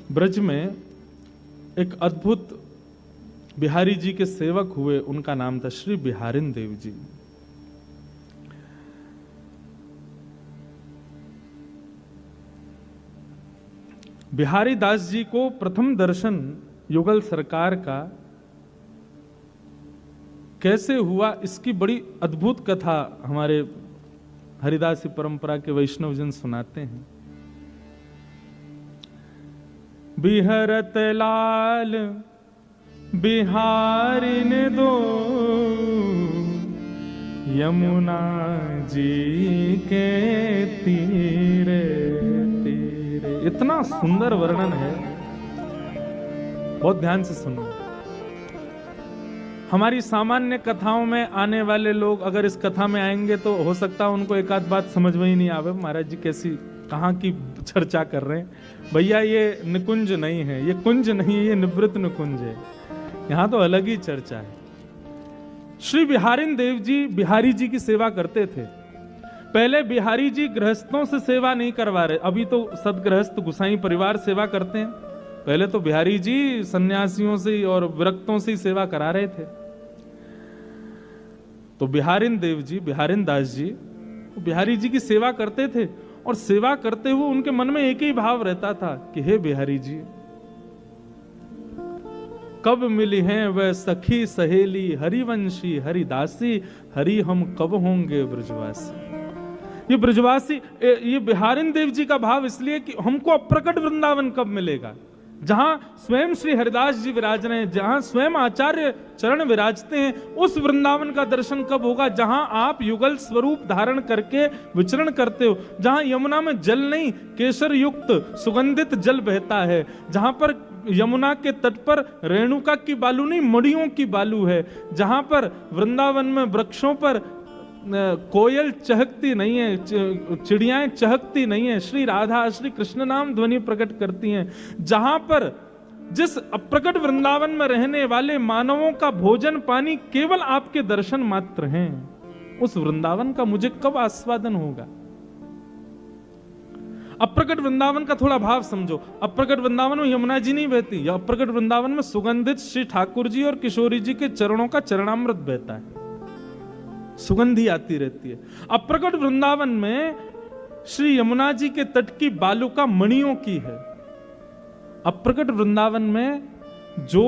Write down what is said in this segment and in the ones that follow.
ब्रज में एक अद्भुत बिहारी जी के सेवक हुए, उनका नाम था श्री बिहारिन देव जी। बिहारी दास जी को प्रथम दर्शन युगल सरकार का कैसे हुआ, इसकी बड़ी अद्भुत कथा हमारे हरिदासी परंपरा के वैष्णवजन सुनाते हैं। बिहरत लाल बिहारिन दो यमुना जी के तीरे तीरे। इतना सुंदर वर्णन है, बहुत ध्यान से सुनो। हमारी सामान्य कथाओं में आने वाले लोग अगर इस कथा में आएंगे तो हो सकता है उनको एक आध बात समझ में ही नहीं आवे, महाराज जी कैसी कहाँ की चर्चा कर रहे हैं। भैया ये निकुंज नहीं है, ये कुंज नहीं है, ये निवृत्त निकुंज है, यहाँ तो अलग ही चर्चा है। श्री बिहारिन देव जी बिहारी जी की सेवा करते थे। पहले बिहारी जी गृहस्थों से सेवा नहीं करवा रहे, अभी तो सदगृहस्थ गुसाई परिवार सेवा करते हैं, पहले तो बिहारी जी सन्यासियों से और विरक्तों से सेवा करा रहे थे। तो बिहारिन देव जी बिहारिन दास जी बिहारी जी की सेवा करते थे, और सेवा करते हुए उनके मन में एक ही भाव रहता था कि हे बिहारी जी, कब मिली हैं वह सखी सहेली हरिवंशी हरिदासी, हरि हम कब होंगे ब्रजवासी। ये ब्रजवासी, ये बिहारिन देव जी का भाव इसलिए कि हमको अप्रकट वृंदावन कब मिलेगा, जहां स्वयं श्री हरिदास जी विराज रहे हैं, जहां स्वयं आचार्य चरण विराजते हैं, उस वृंदावन का दर्शन कब होगा जहां आप युगल स्वरूप धारण करके विचरण करते हो, जहां यमुना में जल नहीं केसर युक्त सुगंधित जल बहता है, जहां पर यमुना के तट पर रेणुका की बालू नहीं मड़ियों की बालू है, जहां पर वृंदावन में वृक्षों पर कोयल चहकती नहीं है, चिड़ियाएं चहकती नहीं है, श्री राधा श्री कृष्ण नाम ध्वनि प्रकट करती हैं, जहां पर जिस अप्रकट वृंदावन में रहने वाले मानवों का भोजन पानी केवल आपके दर्शन मात्र हैं, उस वृंदावन का मुझे कब आस्वादन होगा। अप्रकट वृंदावन का थोड़ा भाव समझो। अप्रकट वृंदावन में यमुना जी नहीं बहती, या अप्रकट वृंदावन में सुगंधित श्री ठाकुर जी और किशोरी जी के चरणों का चरणामृत बहता है, सुगंधी आती रहती है। अप्रकट वृंदावन में श्री यमुना जी के तट की बालुका मणियों की है। अप्रकट वृंदावन में जो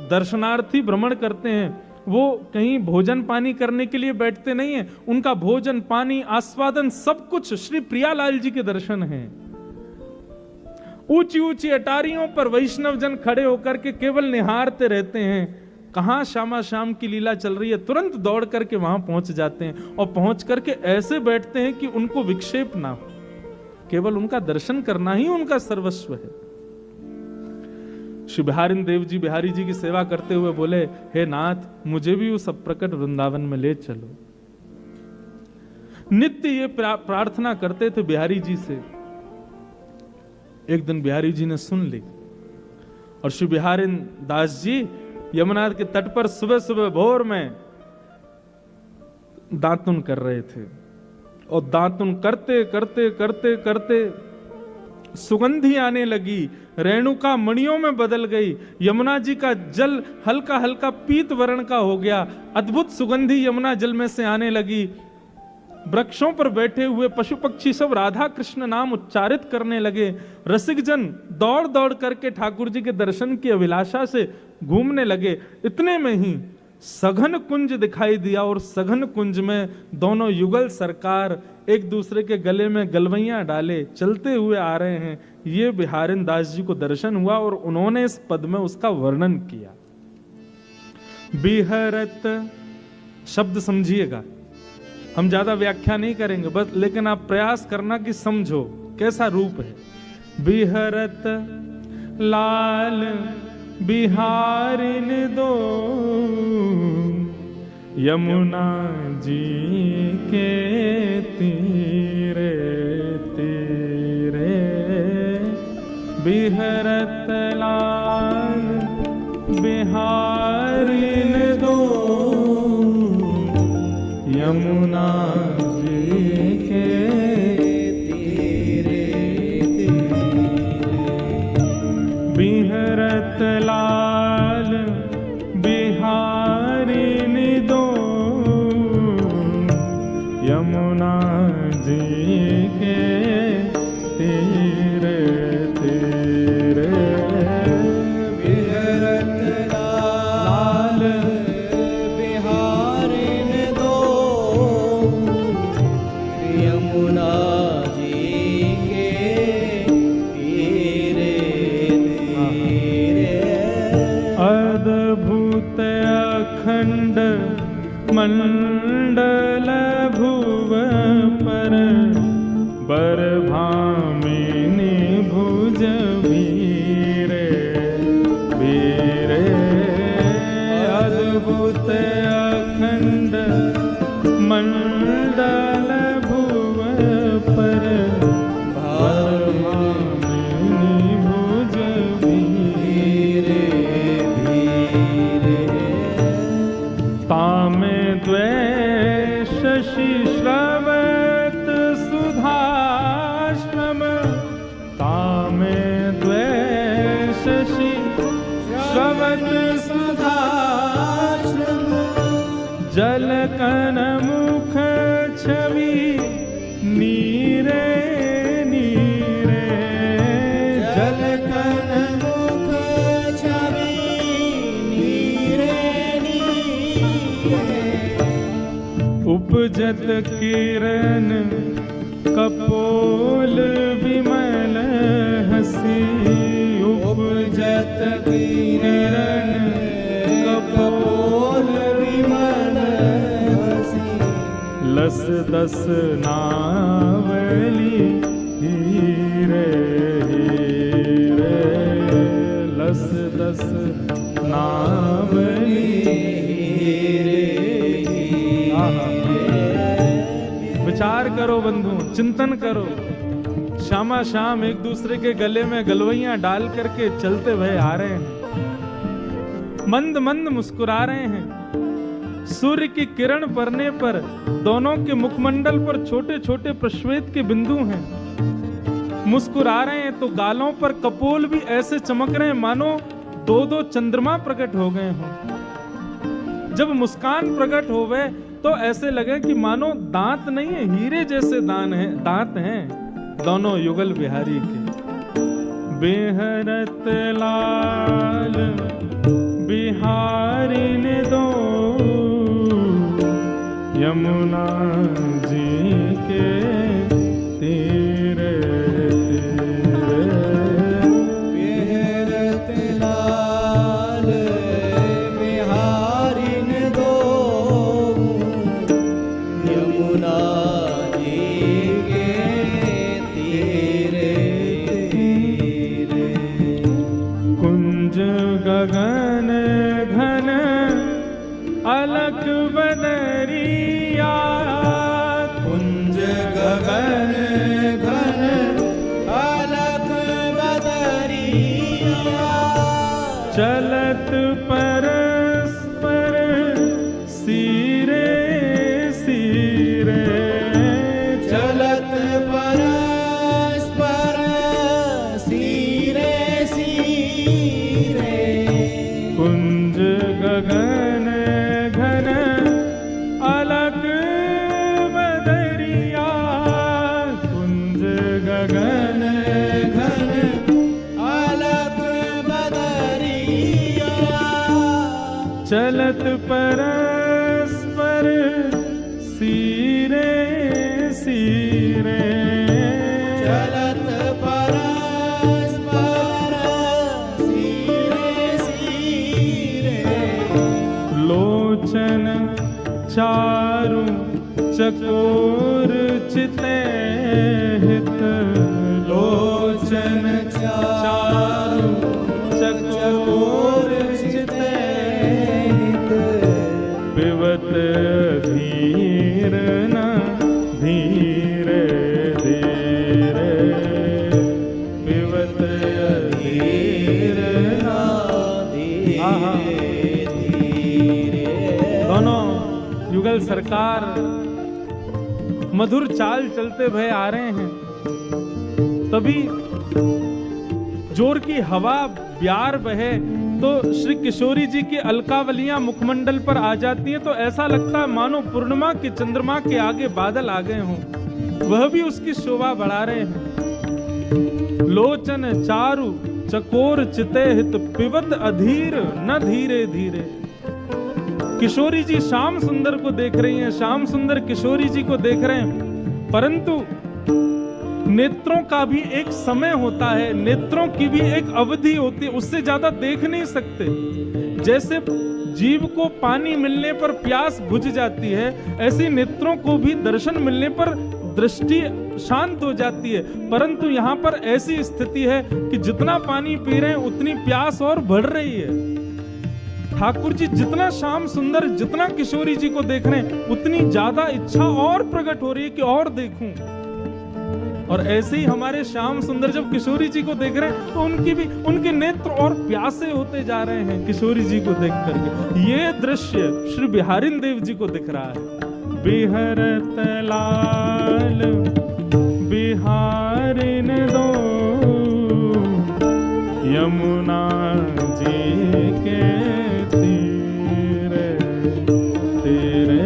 दर्शनार्थी भ्रमण करते हैं वो कहीं भोजन पानी करने के लिए बैठते नहीं है, उनका भोजन पानी आस्वादन सब कुछ श्री प्रियालाल जी के दर्शन हैं। ऊंची ऊंची अटारियों पर वैष्णव जन खड़े होकर के केवल निहारते रहते हैं, कहां श्यामा श्याम की लीला चल रही है, तुरंत दौड़ करके वहां पहुंच जाते हैं, और पहुंच करके ऐसे बैठते हैं कि उनको विक्षेप ना हो, केवल उनका दर्शन करना ही उनका सर्वस्व है। श्री बिहारिन देव जी बिहारी जी की सेवा करते हुए बोले, हे नाथ, मुझे भी उस अप्रकट वृंदावन में ले चलो। नित्य ये प्रार्थना करते थे बिहारी जी से। एक दिन बिहारी जी ने सुन ली, और श्री बिहारिन दास जी यमुना के तट पर सुबह सुबह भोर में दातुन कर रहे थे, और दातुन करते करते करते करते सुगंधी आने लगी, रेणुका मणियों में बदल गई, यमुना जी का जल हल्का हल्का पीत वर्ण का हो गया, अद्भुत सुगंधी यमुना जल में से आने लगी। वृक्षों पर बैठे हुए पशु पक्षी सब राधा कृष्ण नाम उच्चारित करने लगे। रसिक जन दौड़ दौड़ करके ठाकुर जी के दर्शन की अभिलाषा से घूमने लगे। इतने में ही सघन कुंज दिखाई दिया, और सघन कुंज में दोनों युगल सरकार एक दूसरे के गले में गलवैयां डाले चलते हुए आ रहे हैं। ये बिहारिन दास जी को दर्शन हुआ, और उन्होंने इस पद में उसका वर्णन किया। बिहरत शब्द समझिएगा, हम ज्यादा व्याख्या नहीं करेंगे बस, लेकिन आप प्रयास करना कि समझो कैसा रूप है। बिहरत लाल बिहारिन दो यमुना जी के तीरे तीरे, बिहरत लाल बिहारिन दो यमुना जी के तीरे तीरे, खंड मंडल भुव पर बर भामिनी भुज वीरे वीरे अद्भुत अखंड मंडल भुव पर बर भामिनी भुज वीरे वीरे तामे द्वे शशि श्रवत सुधाश्रम तामे द्वे शशि श्रवत सुधाश्रम जलकन मुख छवि नीरे नीरे जलकन मुख छवि नीरे नीरे उपजत किरण कपोल विमल हसी उपजत किरण कपोल विमल हसी लस दस नावली हीरे हीरे लस दस नावली हीरे विचार करो बंधु, चिंतन करो। शामा शाम एक दूसरे के गले में गलवैयां डाल करके चलते हुए आ रहे हैं, मंद मंद मुस्कुरा रहे हैं। सूर्य की किरण पड़ने पर दोनों के मुखमंडल पर छोटे छोटे प्रश्वेत के बिंदु हैं। मुस्कुरा रहे हैं तो गालों पर कपोल भी ऐसे चमक रहे हैं मानो दो दो चंद्रमा प्रकट हो गए हों। जब मुस्कान प्रकट हो गए तो ऐसे लगे कि मानो दांत नहीं है, हीरे जैसे दांत हैं दोनों युगल बिहारी के। बेहरत लाल बिहारी ने दो यमुना जी के तीरे बेहरत लाल बिहारी ने दो यमुना जी के तीरे तीरे कुंज गगन घन अलख बदरिया कुंज गगन घन अलख बदरिया चलत परस्पर सिरे सिरे चलत परस्पर सिरे सिरे कुंज गगन घन अलग बदरिया कुंज गगन घन अलग बदरिया चलत परस्पर सिरे सिरे चलत परस्पर सिरे सिरे लोचन चारु चकोर चिते हित लोचन चारु चकोर चिते हित विवत धीर न धीरे धीरे विवत धीर न धीरे धीरे दोनों युगल सरकार मधुर चाल चलते हुए आ रहे हैं। तभी जोर की हवा ब्यार बहे तो श्री किशोरी जी की अलकावलियां मुखमंडल पर आ जाती हैं, तो ऐसा लगता है मानो पूर्णिमा के चंद्रमा के आगे बादल आ गए हों। वह भी उसकी शोभा बढ़ा रहे हैं। लोचन चारु चकोर चिते हित पिबत अधीर न धीरे धीरे। किशोरी जी श्याम सुंदर को देख रही हैं, श्याम सुंदर किशोरी जी को देख रहे हैं, परंतु नेत्रों का भी एक समय होता है, नेत्रों की भी एक अवधि होती है, उससे ज्यादा देख नहीं सकते। जैसे जीव को पानी मिलने पर प्यास बुझ जाती है, ऐसे नेत्रों को भी दर्शन मिलने पर दृष्टि शांत हो जाती है। परंतु यहाँ पर ऐसी स्थिति है कि जितना पानी पी रहे हैं उतनी प्यास और बढ़ रही है। ठाकुर जी जितना श्याम सुंदर, जितना किशोरी जी को देख रहे हैं, उतनी ज्यादा इच्छा और प्रकट हो रही है कि और देखूं। और ऐसे ही हमारे श्याम सुंदर जब किशोरी जी को देख रहे हैं तो उनके नेत्र और प्यासे होते जा रहे हैं किशोरी जी को देख करके। ये दृश्य श्री बिहारिन देव जी को दिख रहा है। बिहरत लाल बिहारिन दो यमुना जी के तीरे तेरे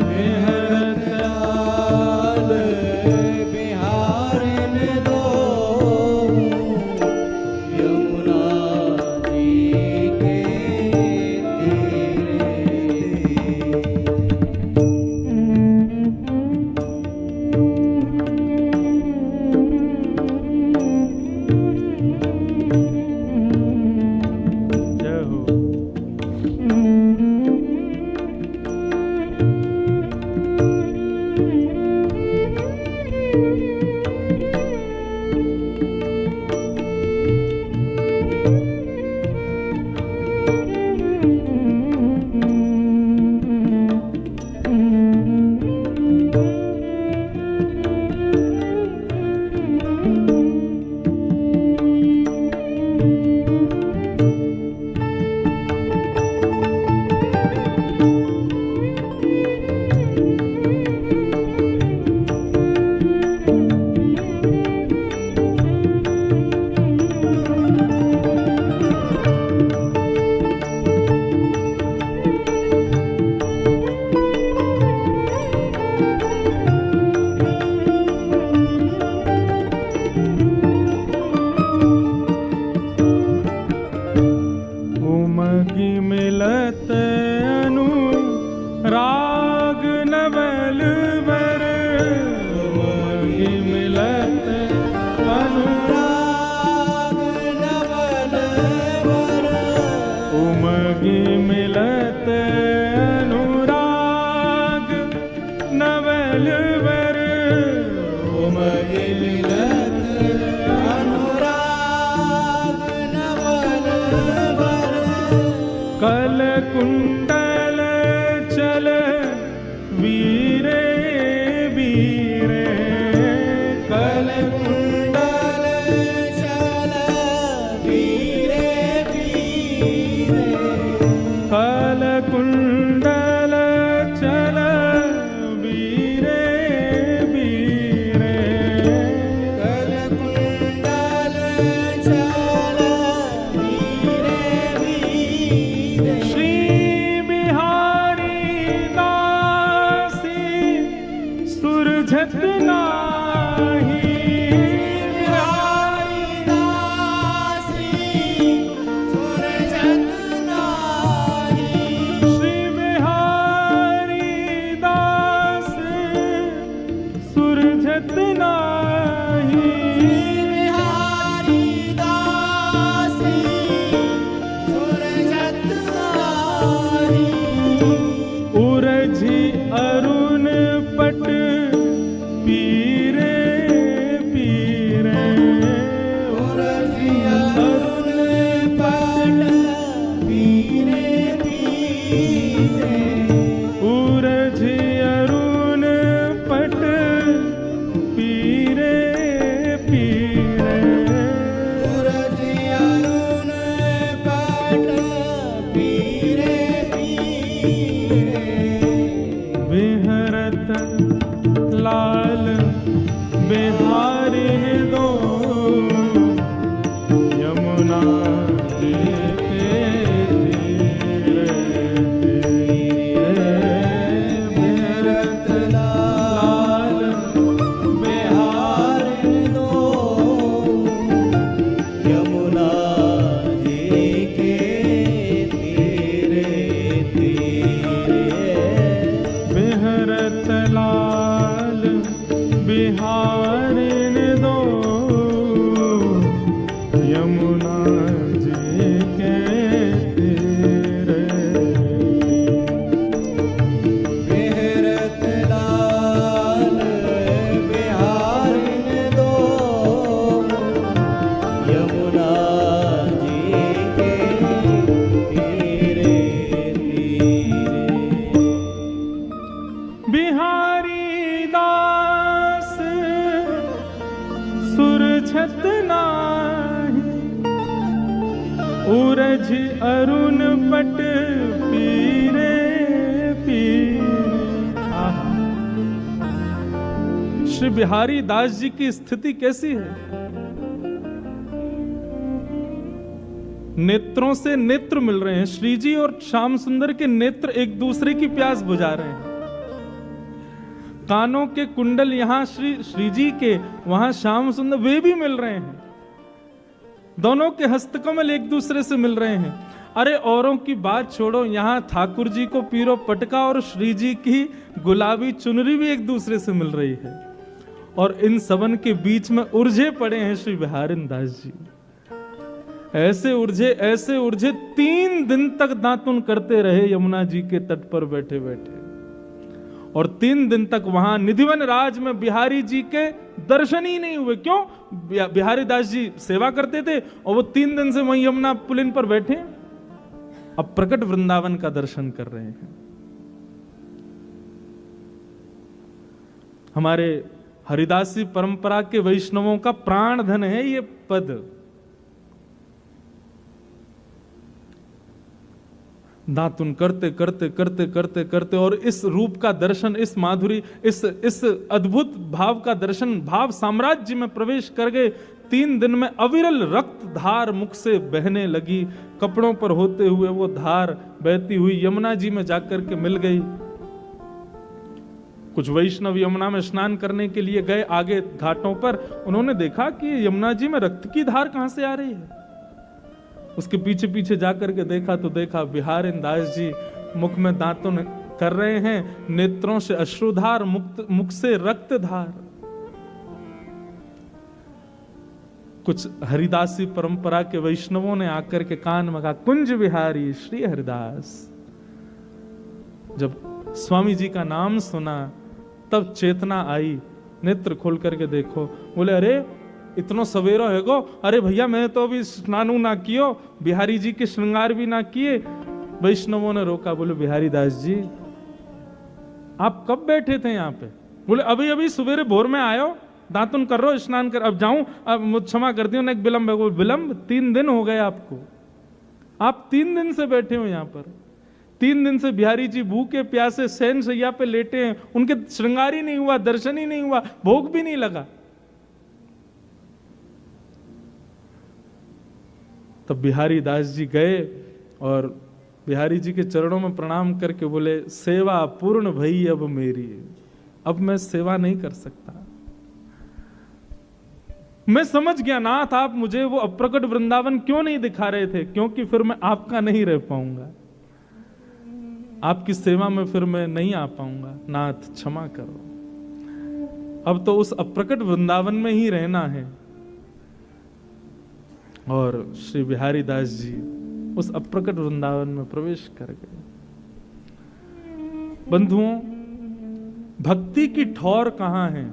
बिहरत लाल बिहारिन दो यमुना जी के तीरे। उरझ अरुण पट पीरे पीरे। आहा। श्री बिहारी दास जी की स्थिति कैसी है? नेत्रों से नेत्र मिल रहे हैं। श्री जी और श्याम सुंदर के नेत्र एक दूसरे की प्यास बुझा रहे हैं। कानों के कुंडल यहां श्री जी के, वहां श्याम सुंदर, वे भी मिल रहे हैं। दोनों के हस्तकमल एक दूसरे से मिल रहे हैं। अरे औरों की बात छोड़ो, यहां ठाकुर जी को पीरो पटका और श्री जी की गुलाबी चुनरी भी एक दूसरे से मिल रही है। और इन सबन के बीच में उलझे पड़े हैं श्री बिहारी दास जी। ऐसे उलझे 3 दिन तक दातुन करते रहे यमुना जी के तट पर बैठे बैठे। और 3 दिन तक वहां निधिवन राज में बिहारी जी के दर्शन ही नहीं हुए। क्यों? बिहारी दास जी सेवा करते थे और वो 3 दिन से वहीं यमुना पुलिन पर बैठे, अब प्रकट वृंदावन का दर्शन कर रहे हैं। हमारे हरिदासी परंपरा के वैष्णवों का प्राण धन है ये पद। दातुन करते करते करते करते करते और इस रूप का दर्शन, इस माधुरी, इस अद्भुत भाव का दर्शन, भाव साम्राज्य में प्रवेश कर गए। 3 दिन में अविरल रक्त धार मुख से बहने लगी। कपड़ों पर होते हुए वो धार बहती हुई यमुना जी में जाकर के मिल गई। कुछ वैष्णव यमुना में स्नान करने के लिए गए आगे घाटों पर। उन्होंने देखा कि यमुना जी में रक्त की धार कहां से आ रही है। उसके पीछे पीछे जाकर के देखा तो देखा बिहारी दास जी मुख में दांतुन कर रहे हैं, नेत्रों से अश्रुधार, मुख से रक्तधार। कुछ हरिदासी परंपरा के वैष्णवों ने आकर के कान में कहा, कुंज बिहारी श्री हरिदास। जब स्वामी जी का नाम सुना तब चेतना आई। नेत्र खोल करके देखो, बोले अरे इतनो सवेरो है गो। अरे भैया मैं तो अभी स्नानु ना कियो, बिहारी जी के श्रृंगार भी ना किए। वैष्णवों ने रोका, बोले बिहारी दास जी आप कब बैठे थे यहाँ पे? बोले अभी अभी सवेरे भोर में आयो, दातुन कर रो, स्नान कर, अब जाऊं, अब मुझ क्षमा कर दियो ना, एक विलंब है। बोले विलंब? 3 दिन हो गए आपको, आप 3 दिन से बैठे हो यहाँ पर। 3 दिन से बिहारी जी भूखे प्यासे शयन शैया पे लेटे हैं, उनके श्रृंगार ही नहीं हुआ, दर्शन ही नहीं हुआ, भोग भी नहीं लगा। तब बिहारी दास जी गए और बिहारी जी के चरणों में प्रणाम करके बोले, सेवा पूर्ण भई अब मेरी, अब मैं सेवा नहीं कर सकता। मैं समझ गया नाथ, आप मुझे वो अप्रकट वृंदावन क्यों नहीं दिखा रहे थे, क्योंकि फिर मैं आपका नहीं रह पाऊंगा, आपकी सेवा में फिर मैं नहीं आ पाऊंगा। नाथ क्षमा करो, अब तो उस अप्रकट वृंदावन में ही रहना है। और श्री बिहारी दास जी उस अप्रकट वृंदावन में प्रवेश कर गए। बंधुओं, भक्ति की ठौर कहां है?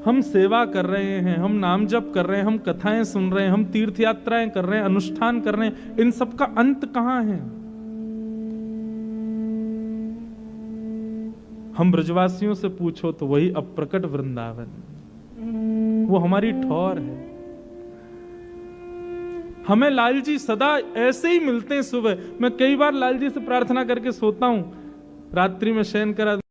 हम सेवा कर रहे हैं, हम नाम जप कर रहे हैं, हम कथाएं सुन रहे हैं, हम तीर्थ यात्राएं कर रहे हैं, अनुष्ठान कर रहे हैं, इन सब का अंत कहां है? हम ब्रजवासियों से पूछो तो वही अप्रकट वृंदावन, वो हमारी ठौर है। हमें लाल जी सदा ऐसे ही मिलते हैं। सुबह मैं कई बार लाल जी से प्रार्थना करके सोता हूं, रात्रि में शयन करा